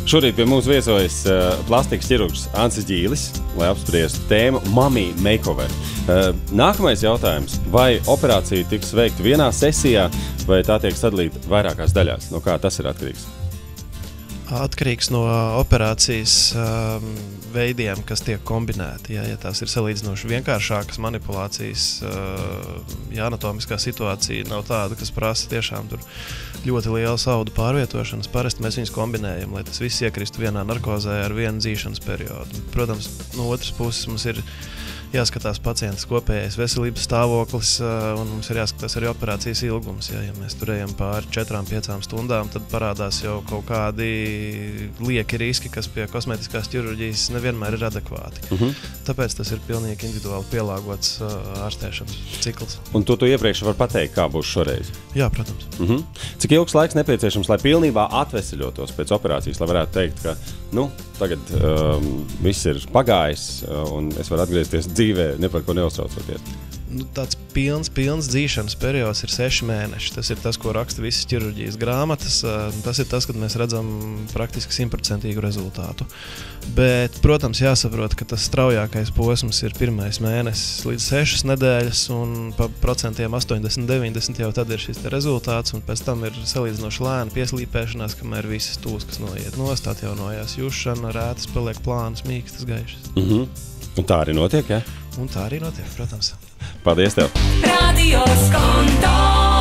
Šorīt pie mums viesojas plastikas ķirurgs Ancis Ģīlis, lai apspriestu tēmu Mommy Makeover. Nākamais jautājums. Vai operācija tiks veikta vienā sesijā, vai tā tiek sadalīta vairākās daļās? No kā tas ir atkarīgs? Atkarīgs no operācijas veidiem, kas tiek kombinēti. Ja tās ir salīdzinoši vienkāršākas manipulācijas, ja anatomiskā situācija nav tāda, kas prasa tiešām tur ļoti liela audu pārvietošanas, parasti mēs viņus kombinējam, lai tas viss iekristu vienā narkozē ar vienu dzīšanas periodu. Protams, no otras puses mums ir jāskatās pacientas kopējais veselības stāvoklis, un mums ir jāskatās arī operācijas ilgums. Ja mēs tur ejam pāri 4-5 stundām, tad parādās jau kaut kādi lieki riski, kas pie kosmētiskās ķirurģijas nevienmēr ir adekvāti. Tāpēc tas ir pilnīgi individuāli pielāgots ārstēšanas cikls. Un tu iepriekš var pateikt, kā būs šoreiz? Jā, protams. Cik ilgs laiks nepieciešams, lai pilnībā atveseļotos pēc operācijas, lai varētu teikt, ka tagad viss ir pagājis un es varu atgriezties dzīvē, ne par ko neuztraucoties? Tāds pilns dzīšanas periods ir 6 mēneši. Tas ir tas, ko raksta visas ķirurģijas grāmatas. Tas ir tas, kad mēs redzam praktiski 100% rezultātu. Bet, protams, jāsaprot, ka tas straujākais posms ir 1. mēnesis līdz 6 nedēļas, un pa procentiem 80-90 jau tad ir šis rezultāts, un pēc tam ir salīdzinoši lēna pieslīpēšanās, kamēr visas tūskas noiet nost, atjaunojās jušana, rētas paliek plānas, mīkstas, gaišas. Un tā arī notiek, ja? Un tā arī notiek, protams. Paldies tev! Radio Skonto!